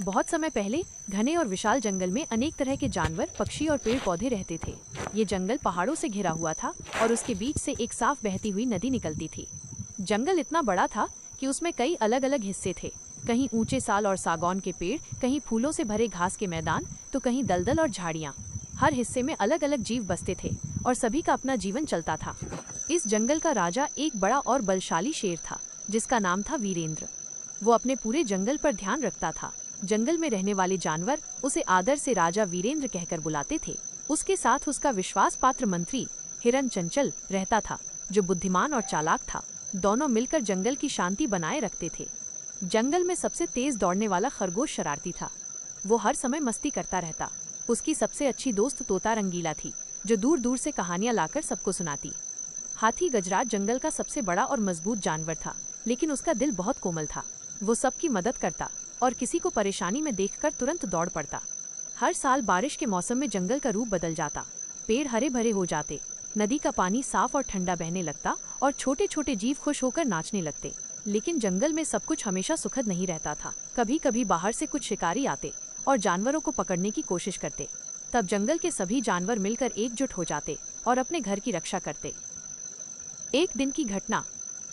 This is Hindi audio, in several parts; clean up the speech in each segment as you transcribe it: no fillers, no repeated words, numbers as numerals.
बहुत समय पहले घने और विशाल जंगल में अनेक तरह के जानवर, पक्षी और पेड़ पौधे रहते थे। ये जंगल पहाड़ों से घिरा हुआ था और उसके बीच से एक साफ बहती हुई नदी निकलती थी। जंगल इतना बड़ा था कि उसमें कई अलग अलग हिस्से थे। कहीं ऊंचे साल और सागौन के पेड़, कहीं फूलों से भरे घास के मैदान, तो कहीं दलदल और झाड़ियाँ। हर हिस्से में अलग अलग जीव बसते थे और सभी का अपना जीवन चलता था। इस जंगल का राजा एक बड़ा और बलशाली शेर था जिसका नाम था वीरेंद्र। वो अपने पूरे जंगल पर ध्यान रखता था। जंगल में रहने वाले जानवर उसे आदर से राजा वीरेंद्र कहकर बुलाते थे। उसके साथ उसका विश्वास पात्र मंत्री हिरन चंचल रहता था, जो बुद्धिमान और चालाक था। दोनों मिलकर जंगल की शांति बनाए रखते थे। जंगल में सबसे तेज दौड़ने वाला खरगोश शरारती था। वो हर समय मस्ती करता रहता। उसकी सबसे अच्छी दोस्त तोता रंगीला थी, जो दूर दूर से कहानियां लाकर सबको सुनाती। हाथी गजराज जंगल का सबसे बड़ा और मजबूत जानवर था, लेकिन उसका दिल बहुत कोमल था। वो सबकी मदद करता और किसी को परेशानी में देखकर तुरंत दौड़ पड़ता। हर साल बारिश के मौसम में जंगल का रूप बदल जाता। पेड़ हरे भरे हो जाते, नदी का पानी साफ और ठंडा बहने लगता और छोटे छोटे जीव खुश होकर नाचने लगते। लेकिन जंगल में सब कुछ हमेशा सुखद नहीं रहता था। कभी कभी बाहर से कुछ शिकारी आते और जानवरों को पकड़ने की कोशिश करते। तब जंगल के सभी जानवर मिलकर एकजुट हो जाते और अपने घर की रक्षा करते। एक दिन की घटना।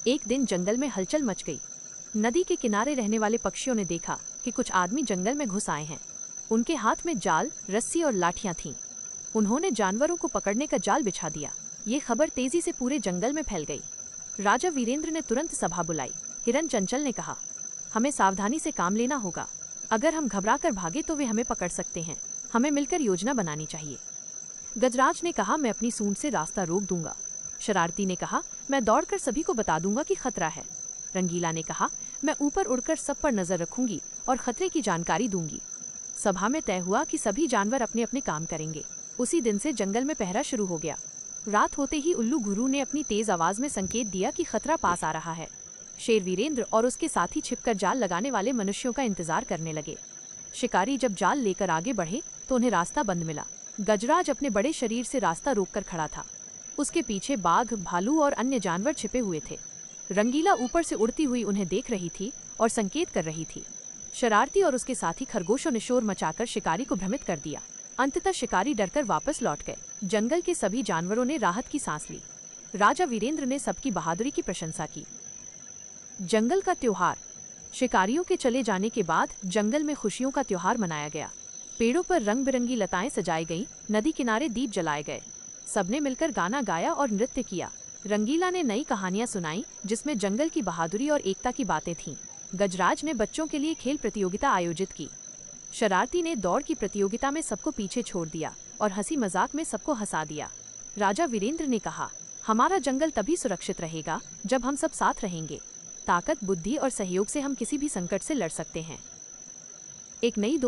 एक दिन जंगल में हलचल मच गई। नदी के किनारे रहने वाले पक्षियों ने देखा कि कुछ आदमी जंगल में घुस आए हैं। उनके हाथ में जाल, रस्सी और लाठियां थीं। उन्होंने जानवरों को पकड़ने का जाल बिछा दिया। ये खबर तेजी से पूरे जंगल में फैल गई। राजा वीरेंद्र ने तुरंत सभा बुलाई। हिरन चंचल ने कहा, हमें सावधानी से काम लेना होगा। अगर हम घबरा कर भागे तो वे हमें पकड़ सकते हैं। हमें मिलकर योजना बनानी चाहिए। गजराज ने कहा, मैं अपनी सूंड से रास्ता रोक दूंगा। शरारती ने कहा, मैं दौड़कर सभी को बता दूंगा कि खतरा है। रंगीला ने कहा, मैं ऊपर उड़कर सब पर नजर रखूंगी और खतरे की जानकारी दूंगी। सभा में तय हुआ कि सभी जानवर अपने अपने काम करेंगे। उसी दिन से जंगल में पहरा शुरू हो गया। रात होते ही उल्लू घुरू ने अपनी तेज आवाज में संकेत दिया कि खतरा पास आ रहा है। शेर वीरेंद्र और उसके साथी छिपकर जाल लगाने वाले मनुष्यों का इंतजार करने लगे। शिकारी जब जाल लेकर आगे बढ़े तो उन्हें रास्ता बंद मिला। गजराज अपने बड़े शरीर से रास्ता रोककर खड़ा था। उसके पीछे बाघ, भालू और अन्य जानवर छिपे हुए थे। रंगीला ऊपर से उड़ती हुई उन्हें देख रही थी और संकेत कर रही थी। शरारती और उसके साथी खरगोशों ने शोर मचाकर शिकारी को भ्रमित कर दिया। अंततः शिकारी डरकर वापस लौट गए। जंगल के सभी जानवरों ने राहत की सांस ली। राजा वीरेंद्र ने सबकी बहादुरी की प्रशंसा की। जंगल का त्योहार। शिकारियों के चले जाने के बाद जंगल में खुशियों का त्योहार मनाया गया। पेड़ों पर रंग बिरंगी लताएं सजाई गईं, नदी किनारे दीप जलाए गए। सबने मिलकर गाना गाया और नृत्य किया। रंगीला ने नई कहानियां सुनाई जिसमें जंगल की बहादुरी और एकता की बातें थीं। गजराज ने बच्चों के लिए खेल प्रतियोगिता आयोजित की। शरारती ने दौड़ की प्रतियोगिता में सबको पीछे छोड़ दिया और हंसी मजाक में सबको हंसा दिया। राजा वीरेंद्र ने कहा, हमारा जंगल तभी सुरक्षित रहेगा जब हम सब साथ रहेंगे। ताकत, बुद्धि और सहयोग से हम किसी भी संकट से लड़ सकते हैं। एक नई